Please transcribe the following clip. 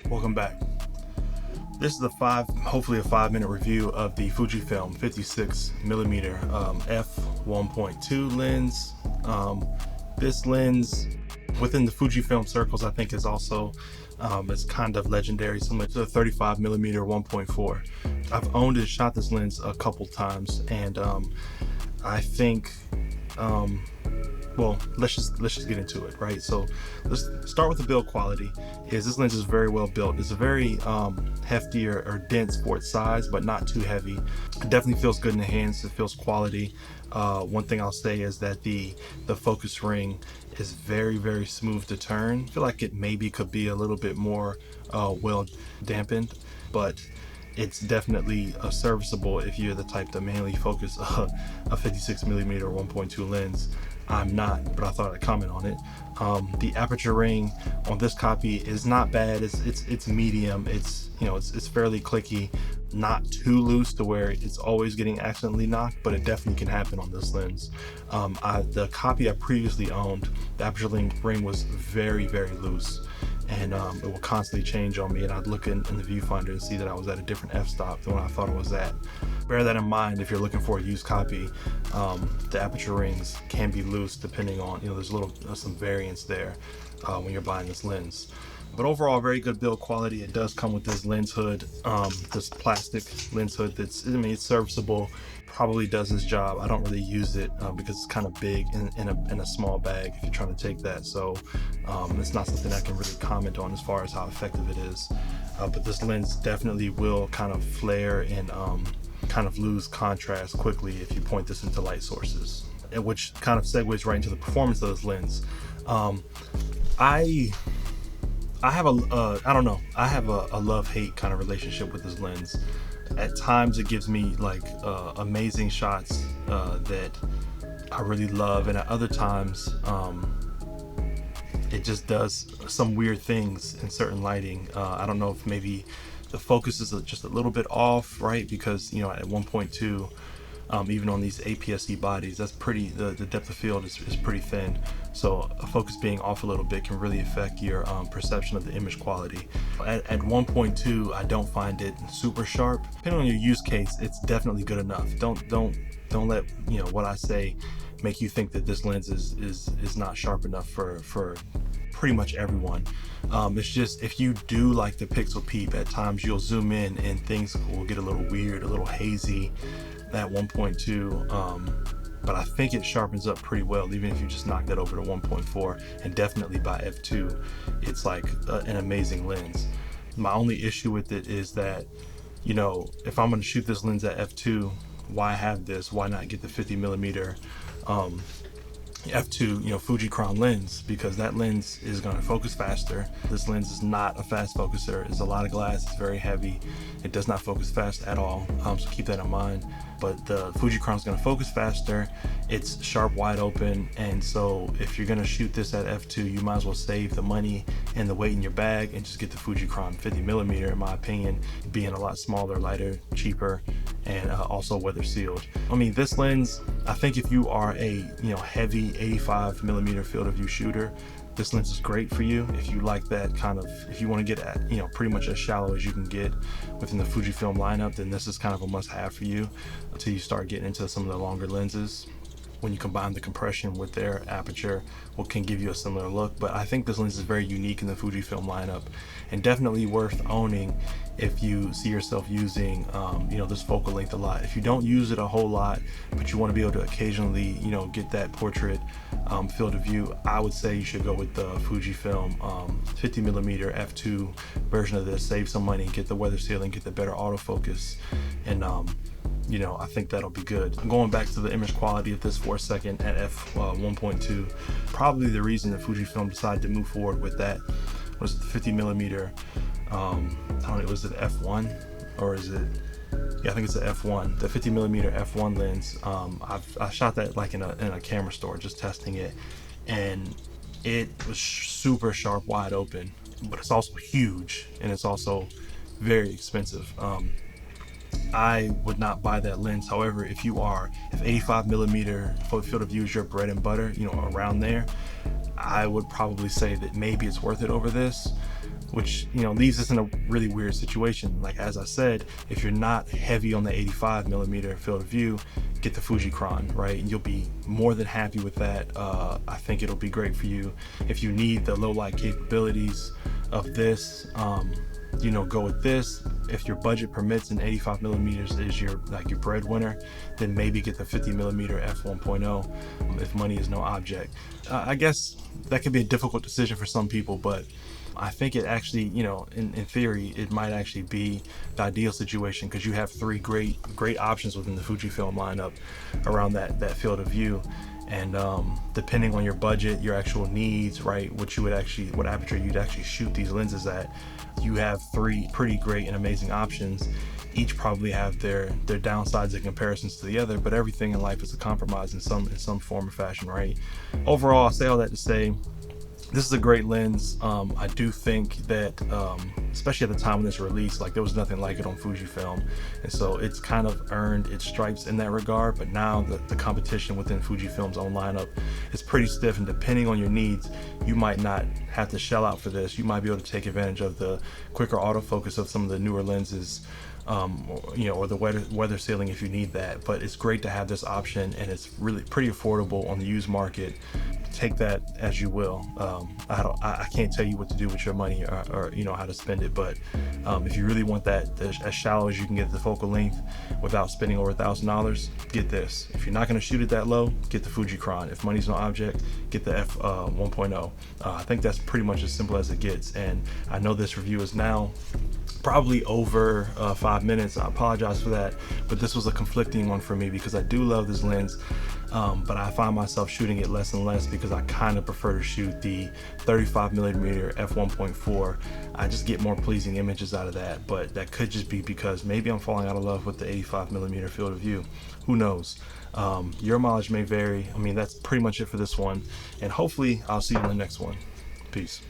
Welcome back. This is hopefully a 5-minute review of the Fujifilm 56mm f1.2 lens. This lens within the Fujifilm circles, I think, is also it's kind of legendary, similar to the 35mm 1.4. I've owned and shot this lens a couple times, and I think well, let's just get into it, right? So let's start with the build quality. This lens is very well built. It's a very hefty or dense for its size, but not too heavy. It definitely feels good in the hands. It feels quality. One thing I'll say is that the focus ring is very smooth to turn. I feel like it maybe could be a little bit more well dampened, but it's definitely serviceable if you're the type to mainly focus a 56mm 1.2 lens. I'm not, but I thought I'd comment on it. The aperture ring on this copy is not bad. It's medium. It's fairly clicky, not too loose to where it's always getting accidentally knocked, but it definitely can happen on this lens. The copy I previously owned, the aperture ring was very loose, and it will constantly change on me, and I'd look in the viewfinder and see that I was at a different f-stop than what I thought it was at. Bear that in mind if you're looking for a used copy. The aperture rings can be loose depending on, there's some variance there when you're buying this lens. But overall, very good build quality. It does come with this lens hood, this plastic lens hood it's serviceable. Probably does its job. I don't really use it because it's kind of big in a small bag if you're trying to take that. So it's not something I can really comment on as far as how effective it is. But this lens definitely will kind of flare and kind of lose contrast quickly if you point this into light sources, which kind of segues right into the performance of this lens. I have a love-hate kind of relationship with this lens. At times it gives me like amazing shots that I really love, and at other times it just does some weird things in certain lighting. I don't know if maybe the focus is just a little bit off, right? Because at 1.2, even on these APS-C bodies, that's pretty, the depth of field is pretty thin. So a focus being off a little bit can really affect your perception of the image quality. At 1.2, I don't find it super sharp. Depending on your use case, it's definitely good enough. Don't let what I say make you think that this lens is not sharp enough for pretty much everyone. It's just, if you do like the pixel peep, at times you'll zoom in and things will get a little weird, a little hazy at 1.2, but I think it sharpens up pretty well even if you just knock that over to 1.4, and definitely by f2 it's like an amazing lens. My only issue with it is that if I'm going to shoot this lens at f2, why have this? Why not get the 50mm f2 Fujicron lens? Because that lens is going to focus faster. This lens is not a fast focuser. It's a lot of glass. It's very heavy. It does not focus fast at all, so keep that in mind. But the Fujicron is going to focus faster. It's sharp wide open, and so if you're going to shoot this at f2, you might as well save the money and the weight in your bag and just get the Fujicron 50mm, in my opinion, being a lot smaller, lighter, cheaper, and also weather sealed. I mean, this lens, I think if you are a heavy 85mm field of view shooter, this lens is great for you. If you like that kind of, if you want to get at pretty much as shallow as you can get within the Fujifilm lineup, then this is kind of a must-have for you until you start getting into some of the longer lenses. When you combine the compression with their aperture, what can give you a similar look. But I think this lens is very unique in the Fujifilm lineup, and definitely worth owning if you see yourself using this focal length a lot. If you don't use it a whole lot, but you want to be able to occasionally get that portrait field of view, I would say you should go with the Fujifilm 50mm f2 version of this. Save some money, get the weather sealing, get the better autofocus, and I think that'll be good. Going back to the image quality of this for a second at f1.2, probably the reason that Fujifilm decided to move forward with that was the 50mm. I don't know, was it f1 or is it? Yeah, I think it's a f1. The 50mm f1 lens. I shot that like in a camera store, just testing it, and it was super sharp, wide open, but it's also huge and it's also very expensive. I would not buy that lens. However, if 85mm field of view is your bread and butter, around there, I would probably say that maybe it's worth it over this. which, you know, leaves us in a really weird situation. Like, as I said, if you're not heavy on the 85mm field of view, get the Fujicron, right? And you'll be more than happy with that. I think it'll be great for you. If you need the low light capabilities of this, you know, go with this. If your budget permits and 85mm is your breadwinner, then maybe get the 50mm f1.0 if money is no object. I guess that could be a difficult decision for some people, but I think it actually, you know, in theory, it might actually be the ideal situation, because you have three great options within the Fujifilm lineup around that field of view. And depending on your budget, your actual needs, right, what aperture you'd actually shoot these lenses at, you have three pretty great and amazing options. Each probably have their downsides in comparisons to the other, but everything in life is a compromise in some form or fashion, right? Overall, I'll say all that to say, this is a great lens. I do think that, especially at the time when it's released, like, there was nothing like it on Fujifilm, and so it's kind of earned its stripes in that regard. But now the competition within Fujifilm's own lineup is pretty stiff, and depending on your needs, you might not have to shell out for this. You might be able to take advantage of the quicker autofocus of some of the newer lenses, or the weather sealing if you need that. But it's great to have this option, and it's really pretty affordable on the used market. Take that as you will. I can't tell you what to do with your money, or you know, how to spend it, but if you really want that as shallow as you can get the focal length without spending over $1,000, get this. If you're not going to shoot it that low, get the Fujicron. If money's no object, get the f1.0. I think that's pretty much as simple as it gets. And I know this review is now probably over 5 minutes. I apologize for that, but this was a conflicting one for me, because I do love this lens, but I find myself shooting it less and less, because I kind of prefer to shoot the 35mm f1.4. I just get more pleasing images out of that. But that could just be because maybe I'm falling out of love with the 85mm field of view. Who knows? Your mileage may vary. I mean, that's pretty much it for this one, and hopefully I'll see you in the next one. Peace.